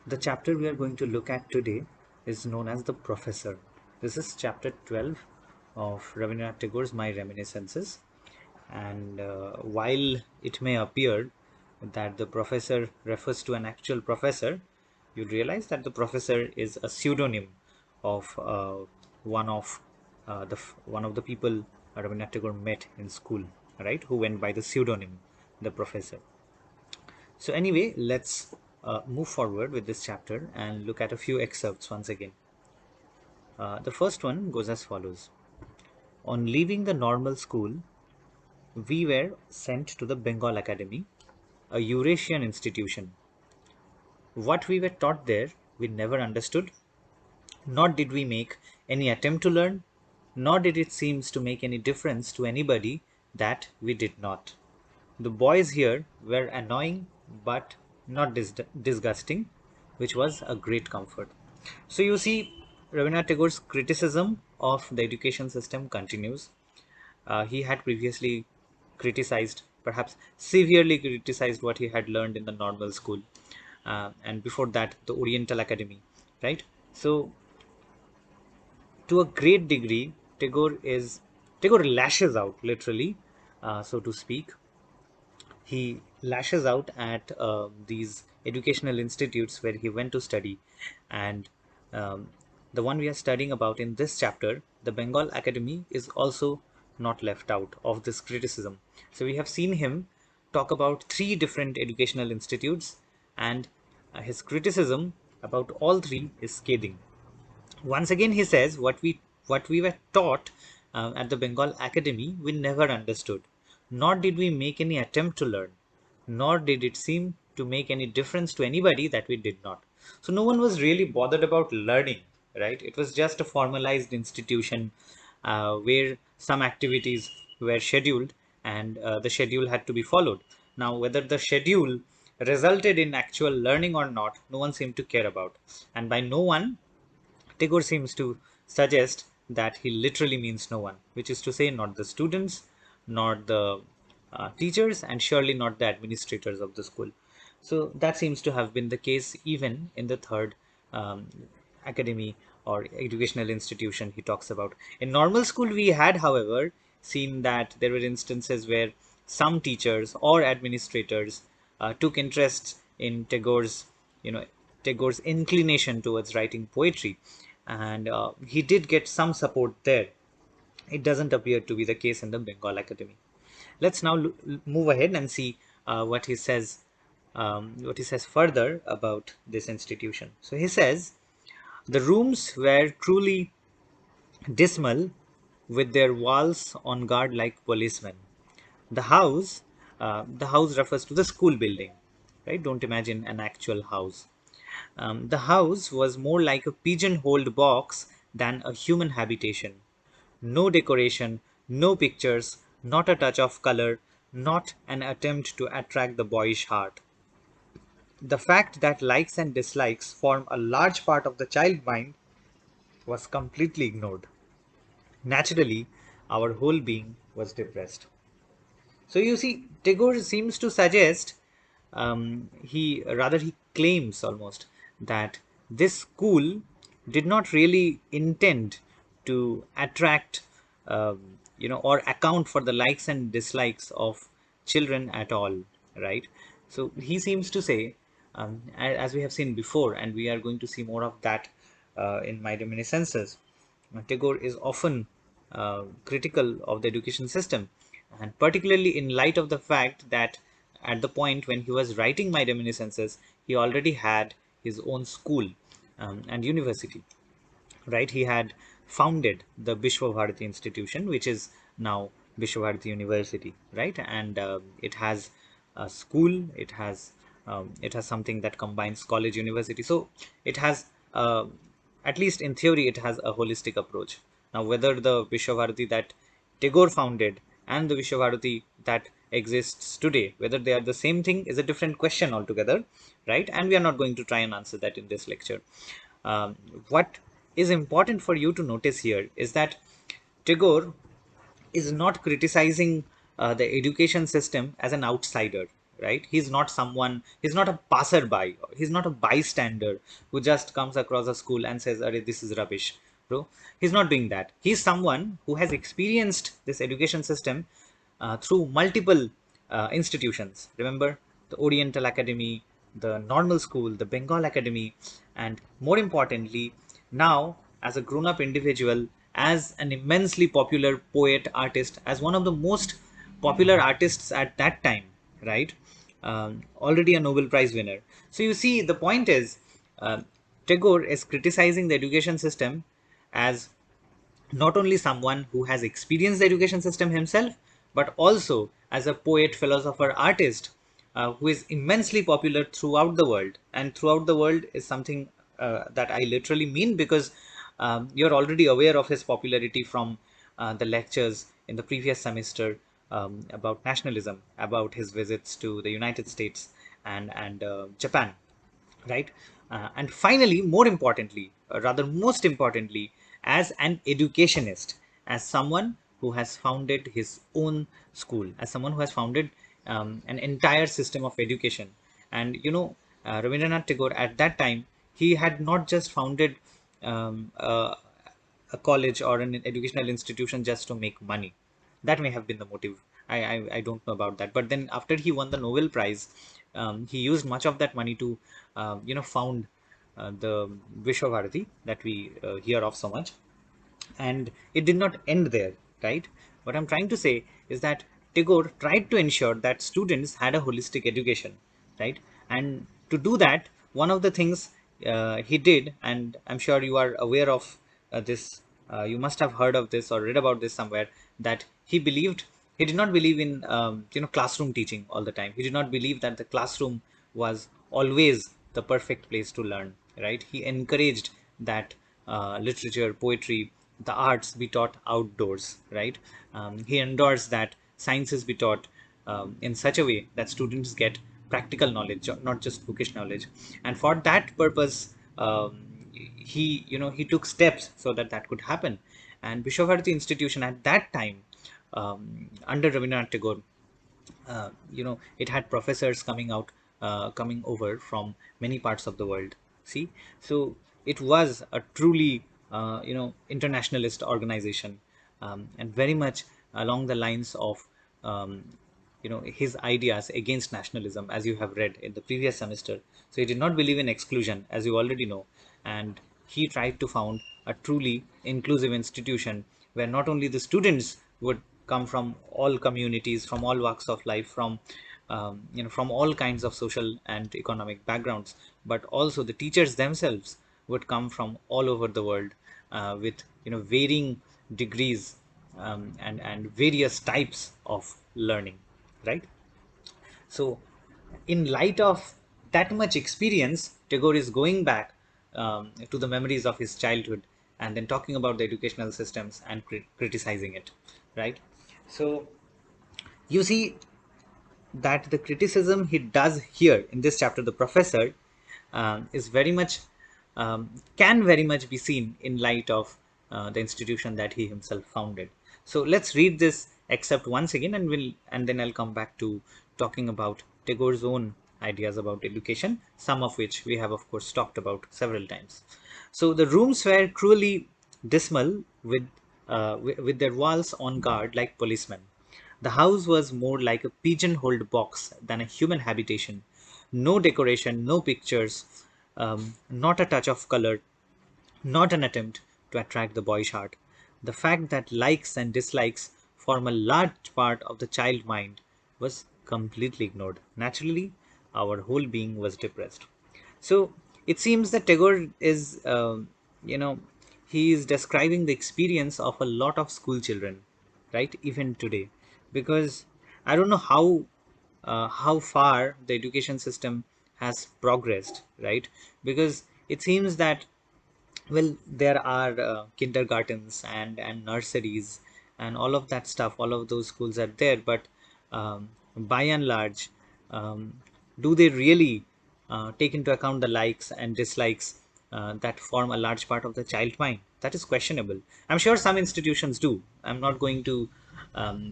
The chapter we are going to look at today is known as The Professor. This is chapter 12 of Rabindranath Tagore's My Reminiscences. And while it may appear that the professor refers to an actual professor, you'll realize that the professor is a pseudonym of one of one of the people Rabindranath Tagore met in school, right? Who went by the pseudonym, the professor. So anyway, let's move forward with this chapter and look at a few excerpts once again. The first one goes as follows. On leaving the normal school, we were sent to the Bengal Academy, a Eurasian institution. What we were taught there, we never understood, nor did we make any attempt to learn, nor did it seem to make any difference to anybody that we did not. The boys here were annoying but not disgusting, which was a great comfort. So you see, Rabindranath Tagore's criticism of the education system continues. He had previously criticized, perhaps severely criticized, what he had learned in the normal school, and before that, the Oriental Academy, right? So, to a great degree, Tagore lashes out, literally, so to speak. He lashes out at these educational institutes where he went to study, and um, the one we are studying about in this chapter, the Bengal Academy, is also not left out of this criticism. So we have seen him talk about three different educational institutes, and his criticism about all three is scathing. Once again, he says what we were taught at the Bengal Academy, we never understood, nor did we make any attempt to learn, nor did it seem to make any difference to anybody that we did not. So no one was really bothered about learning, right? It was just a formalized institution where some activities were scheduled, and the schedule had to be followed. Now, whether the schedule resulted in actual learning or not, no one seemed to care about. And by no one, Tagore seems to suggest that he literally means no one, which is to say, not the students, not the teachers, and surely not the administrators of the school. So that seems to have been the case even in the third um, academy or educational institution he talks about. In normal school, we had, however, seen that there were instances where some teachers or administrators took interest in you know, Tagore's inclination towards writing poetry, and he did get some support there. It doesn't appear to be the case in the Bengal Academy. Let's now move ahead and see what he says further about this institution. So he says the rooms were truly dismal, with their walls on guard like policemen. The house refers to the school building, right? Don't imagine an actual house. The house was more like a pigeon-holed box than a human habitation. No decoration, no pictures, not a touch of color, not an attempt to attract the boyish heart. The fact that likes and dislikes form a large part of the child mind was completely ignored. Naturally, our whole being was depressed. So you see, Tagore seems to suggest, he claims almost that this school did not really intend to attract, or account for the likes and dislikes of children at all, right? So he seems to say, as we have seen before, and we are going to see more of that in my reminiscences, Tagore is often critical of the education system, and particularly in light of the fact that at the point when he was writing My Reminiscences, he already had his own school and university, right? He had founded the Bishwa Bharati institution, which is now Bishwa Bharati University, right? And it has a school, it has something that combines college university. So it has, at least in theory, it has a holistic approach. Now, whether the Bishwa Bharati that Tagore founded and the Bishwa Bharati that exists today, whether they are the same thing, is a different question altogether, right? And we are not going to try and answer that in this lecture. What is important for you to notice here is that Tagore is not criticizing the education system as an outsider. right? He's not someone, he's not a passerby, he's not a bystander who just comes across a school and says, "Arey, this is rubbish, bro." He's not doing that. He's someone who has experienced this education system through multiple institutions. Remember, the Oriental Academy, the Normal School, the Bengal Academy, and more importantly, now as a grown up individual, as an immensely popular poet, artist, as one of the most popular artists at that time, right? Already a Nobel Prize winner. So you see, the point is, uh, Tagore is criticizing the education system as not only someone who has experienced the education system himself, but also as a poet, philosopher, artist who is immensely popular throughout the world. And throughout the world is something that I literally mean, because you're already aware of his popularity from the lectures in the previous semester about nationalism, about his visits to the United States and Japan, right? And finally, more importantly, rather most importantly, as an educationist, as someone who has founded his own school, as someone who has founded an entire system of education. And Rabindranath Tagore at that time, he had not just founded um, uh, a college or an educational institution just to make money. That may have been the motive. I don't know about that. But then after he won the Nobel Prize, he used much of that money to, found the Vishwavarati that we hear of so much. And it did not end there, right? What I'm trying to say is that Tagore tried to ensure that students had a holistic education, right? And to do that, one of the things he did, and I'm sure you are aware of this, you must have heard of this or read about this somewhere, that he did not believe in classroom teaching all the time. He did not believe that the classroom was always the perfect place to learn, right? He encouraged that literature, poetry, the arts be taught outdoors, right? He endorsed that sciences be taught in such a way that students get practical knowledge, not just bookish knowledge. And for that purpose, he took steps so that that could happen. And Vishwavarati Institution at that time, under Rabindranath Tagore, it had professors coming over from many parts of the world. See, so it was a truly internationalist organization, and very much along the lines of his ideas against nationalism, as you have read in the previous semester. So he did not believe in exclusion, as you already know, and he tried to found a truly inclusive institution where not only the students would come from all communities, from all walks of life, from all kinds of social and economic backgrounds, but also the teachers themselves would come from all over the world with varying degrees and various types of learning, right? So, in light of that much experience, Tagore is going back to the memories of his childhood and then talking about the educational systems and criticizing it, right? So, you see that the criticism he does here in this chapter, the professor, is very much can very much be seen in light of the institution that he himself founded. So let's read this excerpt once again, and then I'll come back to talking about Tagore's own ideas about education, some of which we have of course talked about several times. So the rooms were cruelly dismal with their walls on guard like policemen. The house was more like a pigeon-holed box than a human habitation. No decoration, no pictures, not a touch of color, not an attempt to attract the boyish heart. The fact that likes and dislikes form a large part of the child mind was completely ignored. Naturally, our whole being was depressed. So it seems that Tagore is, you know, he is describing the experience of a lot of school children, right? Even today, because I don't know how far the education system has progressed, right? Because it seems that, well, there are kindergartens and nurseries and all of that stuff, all of those schools are there, but by and large, um, do they really take into account the likes and dislikes that form a large part of the child mind? That is questionable. I'm sure some institutions do. I'm not going to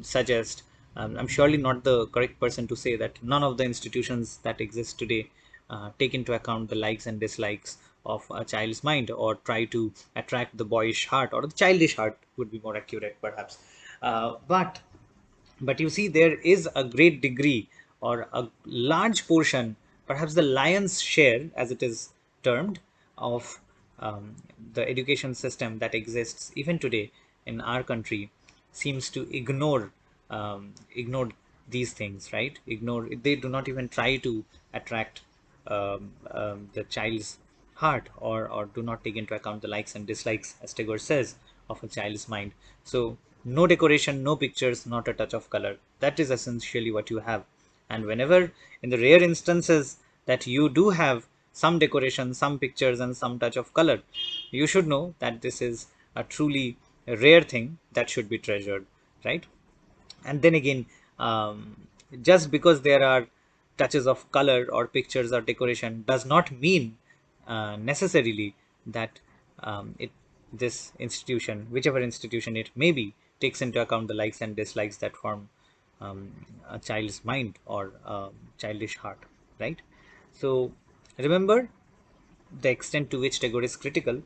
suggest I'm surely not the correct person to say that none of the institutions that exist today take into account the likes and dislikes of a child's mind, or try to attract the boyish heart, or the childish heart would be more accurate perhaps. But you see, there is a great degree, or a large portion, perhaps the lion's share, as it is termed, of the education system that exists even today in our country seems to ignore these things, right? Ignore, they do not even try to attract the child's heart, or do not take into account the likes and dislikes, as Tagore says, of a child's mind. So, no decoration, no pictures, not a touch of color. That is essentially what you have. And whenever, in the rare instances that you do have some decoration, some pictures, and some touch of color, you should know that this is a truly rare thing that should be treasured, right? And then again, just because there are touches of color or pictures or decoration does not mean necessarily that it this institution, whichever institution it may be, takes into account the likes and dislikes that form a child's mind or childish heart, right? So remember the extent to which Tagore is critical.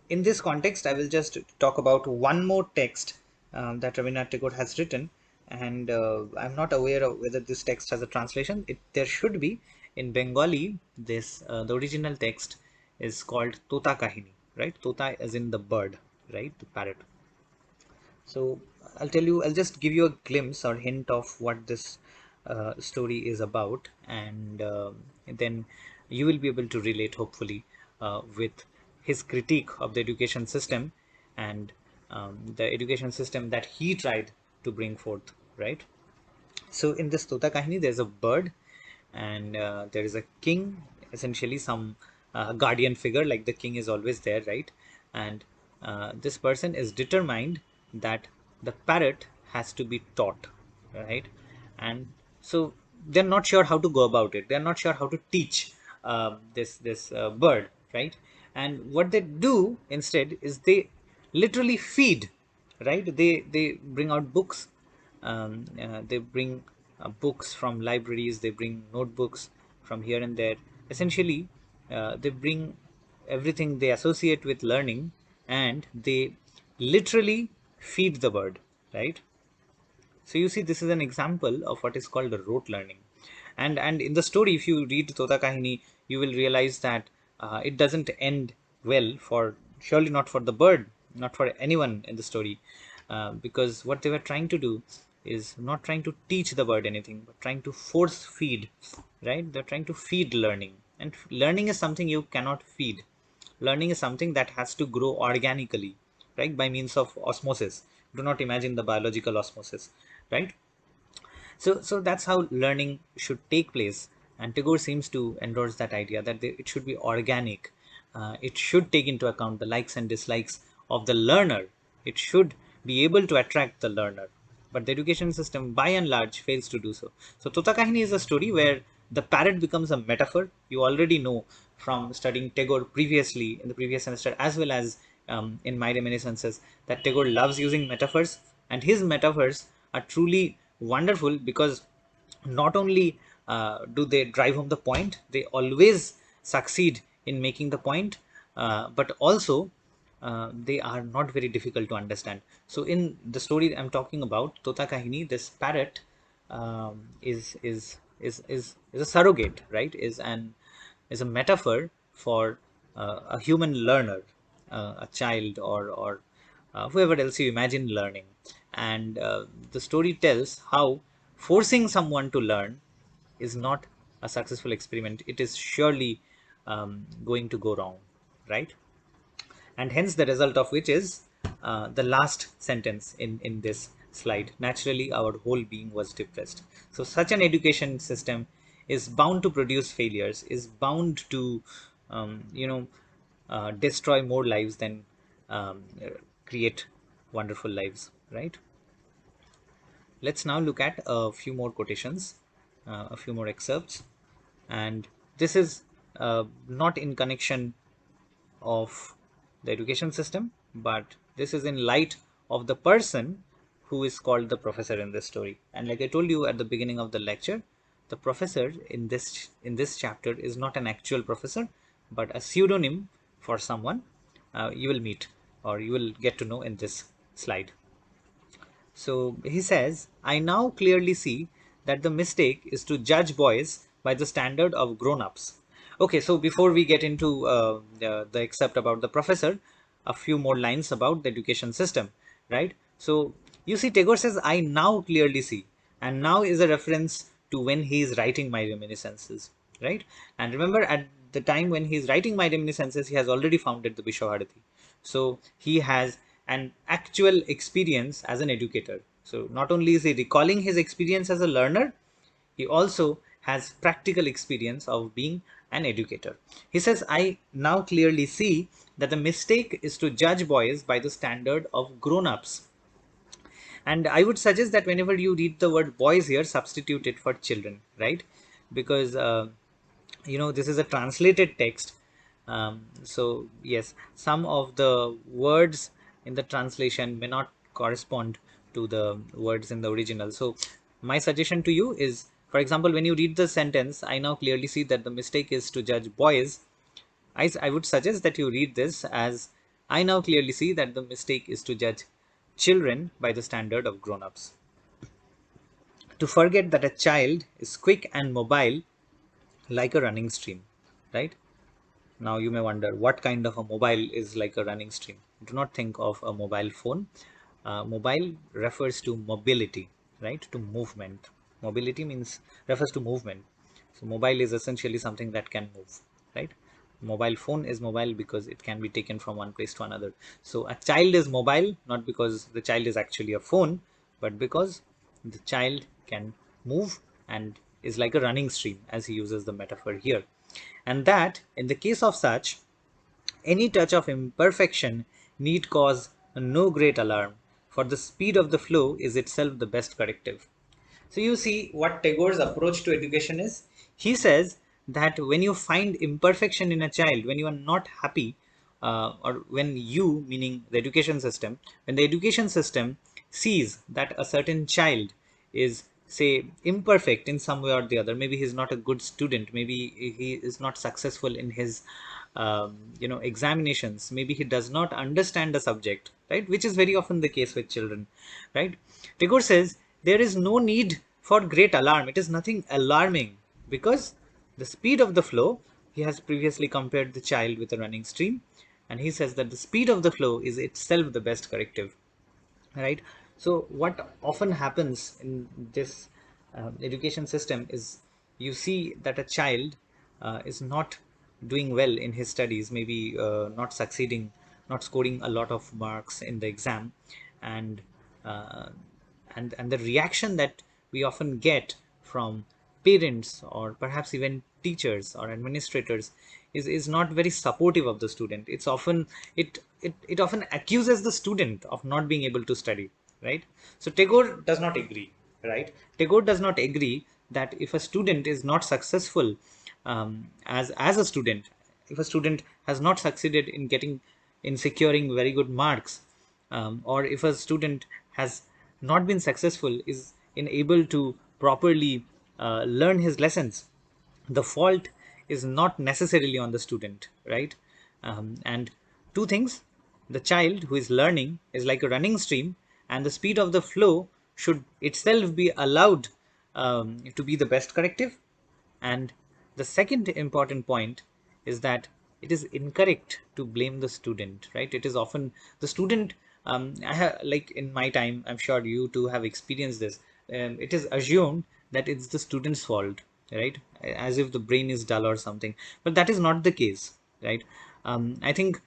In this context, I will just talk about one more text that Rabindranath Tagore has written, and I'm not aware of whether this text has a translation. There should be in Bengali. This the original text is called Tota Kahini, right? Tota as in the bird, right? The parrot. So I'll just give you a glimpse or hint of what this story is about, and then you will be able to relate, hopefully, with his critique of the education system, and the education system that he tried to bring forth, right? So in this Tota Kahini, there's a bird, and there is a king, essentially some guardian figure, like the king is always there, right? And this person is determined that the parrot has to be taught, right? And so they're not sure how to go about it. They're not sure how to teach this bird, right? And what they do instead is they literally feed, right? They bring out books, they bring books from libraries, they bring notebooks from here and there. Essentially, they bring everything they associate with learning, and they literally feed the bird, right? So you see, this is an example of what is called rote learning. And in the story, if you read Tota Kahini, you will realize that it doesn't end well for, surely not for the bird, not for anyone in the story, because what they were trying to do is not trying to teach the bird anything, but trying to force feed, right? They're trying to feed learning, and learning is something you cannot feed. Learning is something that has to grow organically, right, by means of osmosis. Do not imagine the biological osmosis, right? So that's how learning should take place, and Tagore seems to endorse that idea that it should be organic. It should take into account the likes and dislikes of the learner. It should be able to attract the learner, but the education system by and large fails to do so. So Tota Kahini is a story where the parrot becomes a metaphor. You already know from studying Tagore previously in the previous semester, as well as in my reminiscences, that Tagore loves using metaphors, and his metaphors are truly wonderful because not only do they drive home the point, they always succeed in making the point, but also they are not very difficult to understand. So in the story I'm talking about, Tota Kahini, this parrot is a surrogate, right? Is a metaphor for a human learner, a child, or whoever else you imagine learning. And the story tells how forcing someone to learn is not a successful experiment. It is surely going to go wrong, right? And hence the result of which is the last sentence in this slide. Naturally, our whole being was depressed. So such an education system is bound to produce failures, is bound to destroy more lives than create wonderful lives, right? Let's now look at a few more quotations, a few more excerpts, and this is not in connection of the education system, but this is in light of the person who is called the professor in this story. And like I told you at the beginning of the lecture, the professor in this chapter is not an actual professor, but a pseudonym for someone you will meet or you will get to know in this slide. So he says, I now clearly see that the mistake is to judge boys by the standard of grown ups. Okay, so before we get into the excerpt about the professor, a few more lines about the education system, right? So you see, Tagore says, I now clearly see. And now is a reference to when he is writing My Reminiscences, right? And remember, at the time when he is writing My Reminiscences, he has already founded the Bishwabharati. So he has an actual experience as an educator. So not only is he recalling his experience as a learner, he also has practical experience of being an educator. He says, I now clearly see that the mistake is to judge boys by the standard of grown-ups. And I would suggest that whenever you read the word boys here, substitute it for children, right? Because this is a translated text. So yes, some of the words in the translation may not correspond to the words in the original. So my suggestion to you is, for example, when you read the sentence, I now clearly see that the mistake is to judge boys, I would suggest that you read this as, I now clearly see that the mistake is to judge children by the standard of grown-ups. To forget that a child is quick and mobile like a running stream, right? Now you may wonder what kind of a mobile is like a running stream. Do not think of a mobile phone. Mobile refers to mobility, right? To movement. Mobility means refers to movement. So mobile is essentially something that can move, right? Mobile phone is mobile because it can be taken from one place to another. So a child is mobile not because the child is actually a phone, but because the child can move and is like a running stream, as he uses the metaphor here. And that, in the case of such, any touch of imperfection need cause no great alarm, for the speed of the flow is itself the best corrective. So you see what Tagore's approach to education is. He says that when you find imperfection in a child, when you are not happy, or when you, meaning the education system, when the education system sees that a certain child is, say, imperfect in some way or the other, maybe he's not a good student, maybe he is not successful in his examinations, maybe he does not understand the subject, right, which is very often the case with children, right? Tagore says there is no need for great alarm. It is nothing alarming because the speed of the flow, he has previously compared the child with a running stream, and he says that the speed of the flow is itself the best corrective, right? So what often happens in this education system is, you see that a child is not doing well in his studies, maybe not succeeding, not scoring a lot of marks in the exam, and uh, and the reaction that we often get from parents or perhaps even teachers or administrators is not very supportive of the student. It's often, it often accuses the student of not being able to study, right? So Tagore does not agree, right? Tagore does not agree that if a student is not successful as a student, if a student has not succeeded in getting, in securing very good marks, or if a student has not been successful is in able to properly learn his lessons, the fault is not necessarily on the student, right? And two things: the child who is learning is like a running stream, and the speed of the flow should itself be allowed to be the best corrective. And the second important point is that it is incorrect to blame the student, right? It is often the student. Like in my time, I'm sure you too have experienced this. It is assumed that it's the student's fault, right? As if the brain is dull or something. But that is not the case, right? I think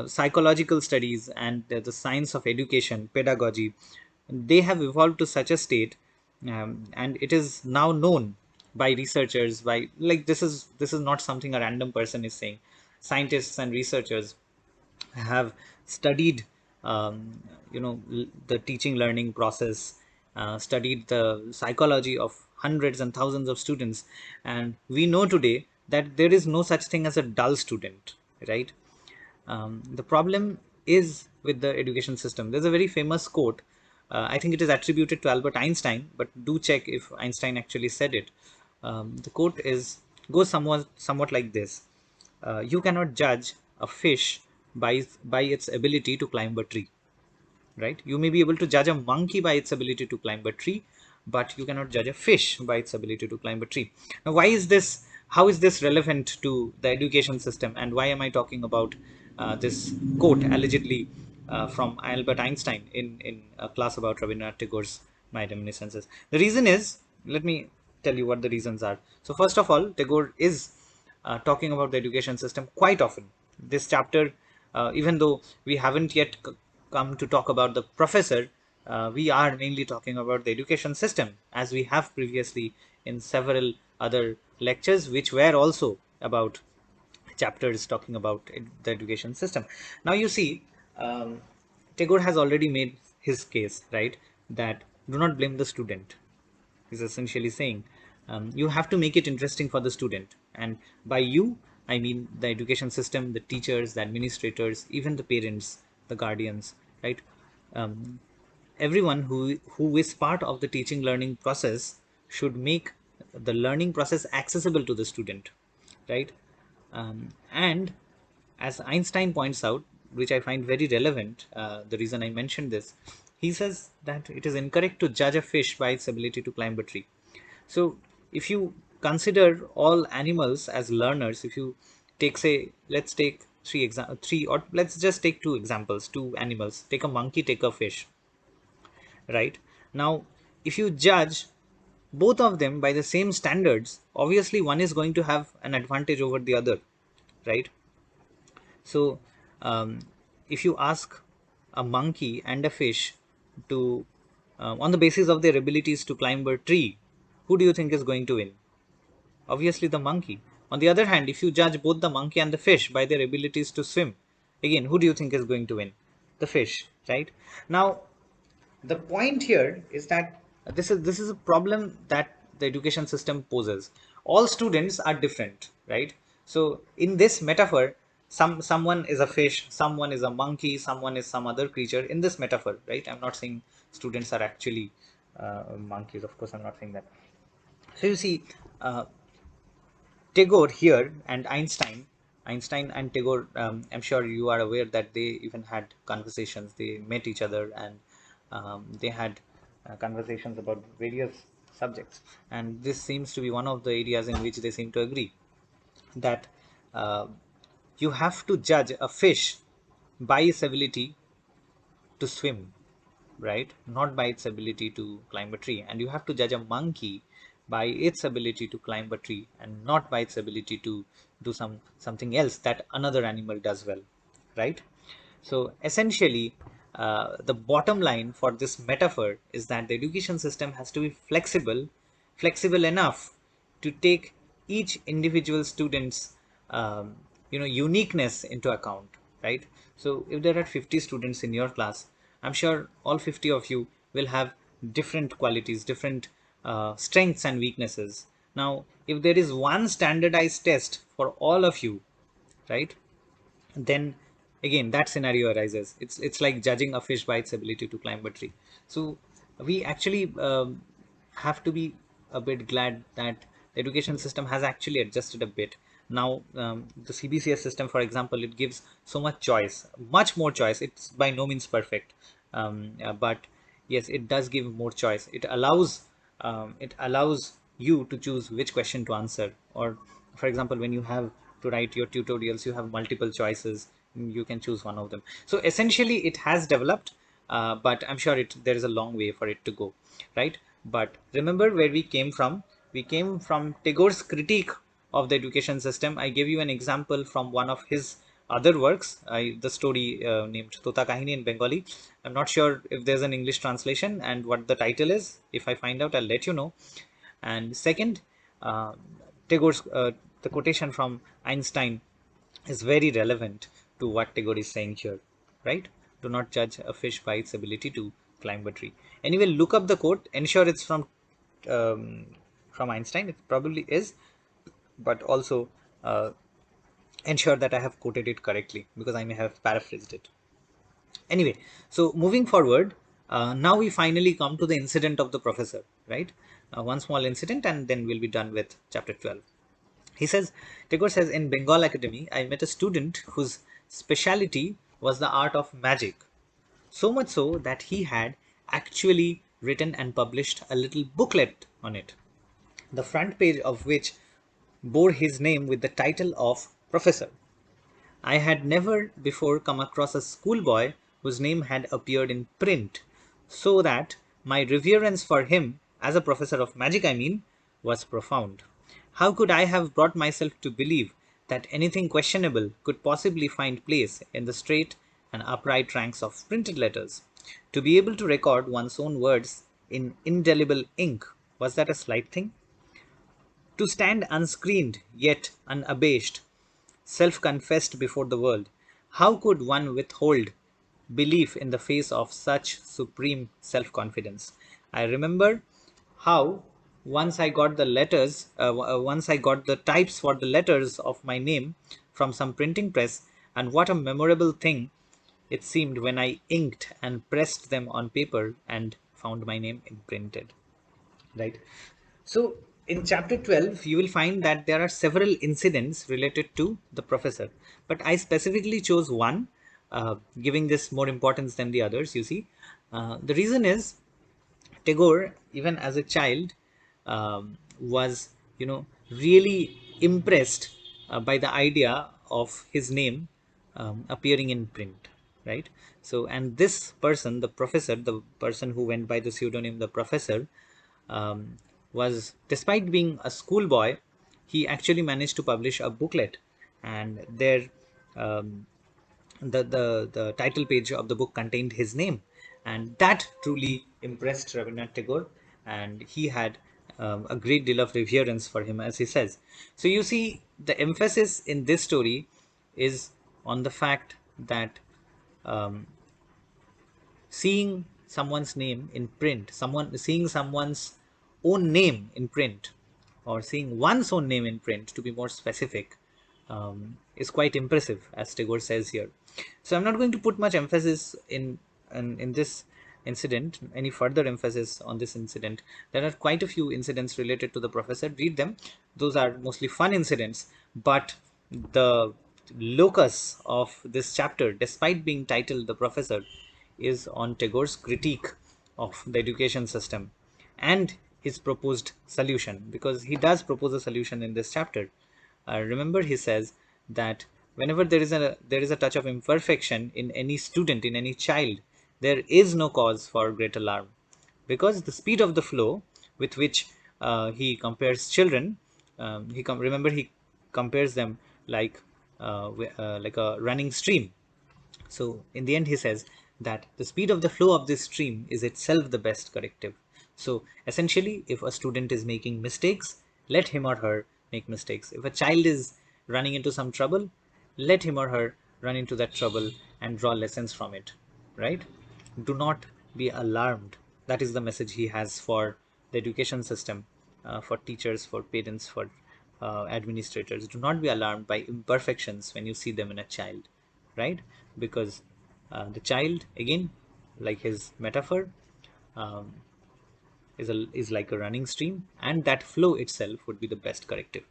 psychological studies and the science of education, pedagogy, they have evolved to such a state, and it is now known by researchers, by, like, this is not something a random person is saying. Scientists and researchers have studied the teaching learning process, studied the psychology of hundreds and thousands of students, and we know today that there is no such thing as a dull student, right? The problem is with the education system. There's a very famous quote I think it is attributed to Albert Einstein, but do check if Einstein actually said it. The quote goes somewhat like this: "You cannot judge a fish by its ability to climb a tree." Right? You may be able to judge a monkey by its ability to climb a tree, but you cannot judge a fish by its ability to climb a tree. Now, why is this? How is this relevant to the education system? And why am I talking about this quote allegedly from Albert Einstein in a class about Rabindranath Tagore's My Reminiscences? The reason is, let me tell you what the reasons are. So, first of all, Tagore is talking about the education system quite often. This chapter, even though we haven't yet come to talk about the professor, we are mainly talking about the education system, as we have previously in several other lectures, which were also about chapters talking about the education system. Now, you see, Tagore has already made his case, right? That do not blame the student, is essentially saying you have to make it interesting for the student. And by you, I mean the education system, the teachers, the administrators, even the parents, the guardians, right? Um, Everyone who is part of the teaching learning process should make the learning process accessible to the student, right? And as Einstein points out, which I find very relevant, the reason I mentioned this, he says that it is incorrect to judge a fish by its ability to climb a tree. So, if you consider all animals as learners, if you take, say, let's take three, or let's just take two examples, two animals. Take a monkey, take a fish, right? Now, if you judge both of them by the same standards, obviously one is going to have an advantage over the other, right? So, um, if you ask a monkey and a fish to, on the basis of their abilities to climb a tree, who do you think is going to win? Obviously, the monkey. On the other hand, if you judge both the monkey and the fish by their abilities to swim, again, who do you think is going to win? The fish, right? Now, the point here is that this is a problem that the education system poses. All students are different, right? So in this metaphor, someone is a fish, someone is a monkey, someone is some other creature in this metaphor, right? I'm not saying students are actually monkeys, of course I'm not saying that. So you see, uh, Tagore here and Einstein and Tagore, I'm sure you are aware that they even had conversations. They met each other and they had conversations about various subjects. And this seems to be one of the areas in which they seem to agree that uh, you have to judge a fish by its ability to swim, right? Not by its ability to climb a tree. And you have to judge a monkey by its ability to climb a tree and not by its ability to do something else that another animal does well, right? So essentially, the bottom line for this metaphor is that the education system has to be flexible enough to take each individual student's uniqueness into account, right? So if there are 50 students in your class, I'm sure all 50 of you will have different qualities, different strengths and weaknesses. Now, if there is one standardized test for all of you, right, then again that scenario arises. It's like judging a fish by its ability to climb a tree. So we actually have to be a bit glad that the education system has actually adjusted a bit. Now the CBCS system, for example, it gives so much choice, much more choice. It's by no means perfect, but yes, it does give more choice. It allows you to choose which question to answer. Or for example, when you have to write your tutorials, you have multiple choices, you can choose one of them. So essentially it has developed, but I'm sure there is a long way for it to go, right? But remember where we came from. We came from Tagore's critique of the education system. I gave you an example from one of his other works, the story named Tota Kahini in Bengali. I'm not sure if there's an English translation and what the title is. If I find out, I'll let you know. And second, uh, Tagore's the quotation from Einstein is very relevant to what Tagore is saying here, right? Do not judge a fish by its ability to climb a tree. Anyway, look up the quote. Ensure it's um, from Einstein. It probably is, but also ensure that I have quoted it correctly because I may have paraphrased it. Anyway, so moving forward, Now we finally come to the incident of the professor, right? One small incident, and then we'll be done with chapter 12. He says, Tagore says, in Bengal Academy, I met a student whose speciality was the art of magic. So much so that he had actually written and published a little booklet on it, the front page of which bore his name with the title of Professor. I had never before come across a schoolboy whose name had appeared in print, so that my reverence for him, as a professor of magic I mean, was profound. How could I have brought myself to believe that anything questionable could possibly find place in the straight and upright ranks of printed letters? To be able to record one's own words in indelible ink, was that a slight thing? To stand unscreened yet unabashed, self confessed before the world, how could one withhold belief in the face of such supreme self confidence? I remember how once I got the types for the letters of my name from some printing press, and what a memorable thing it seemed when I inked and pressed them on paper and found my name imprinted. Right. So in chapter 12, you will find that there are several incidents related to the professor, but I specifically chose one, giving this more importance than the others. You see, the reason is Tagore, even as a child, was really impressed by the idea of his name appearing in print, right? So, and this person, the professor, the person who went by the pseudonym the professor, um, was, despite being a schoolboy, he actually managed to publish a booklet, and there um, the title page of the book contained his name, and that truly impressed Rabindranath Tagore, and he had a great deal of reverence for him, as he says. So you see, the emphasis in this story is on the fact that um, seeing someone's name in print, someone seeing someone's own name in print, or seeing one's own name in print, to be more specific, is quite impressive, as Tagore says here. So I'm not going to put much emphasis in this incident, any further emphasis on this incident. There are quite a few incidents related to the professor. Read them; those are mostly fun incidents. But the locus of this chapter, despite being titled "The Professor," is on Tagore's critique of the education system and his proposed solution, because he does propose a solution in this chapter. Remember, he says that whenever there is a touch of imperfection in any student, in any child, there is no cause for great alarm, because the speed of the flow with which he compares children, remember, he compares them like a running stream. So in the end, he says that the speed of the flow of this stream is itself the best corrective. So essentially, if a student is making mistakes, let him or her make mistakes. If a child is running into some trouble, let him or her run into that trouble and draw lessons from it, right? Do not be alarmed. That is the message he has for the education system, for teachers, for parents, for administrators. Do not be alarmed by imperfections when you see them in a child, right? Because the child, again, like his metaphor, um, is like a running stream, and that flow itself would be the best corrective.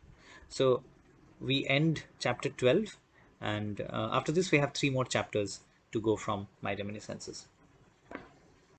So we end chapter 12, and after this we have three more chapters to go from my reminiscences.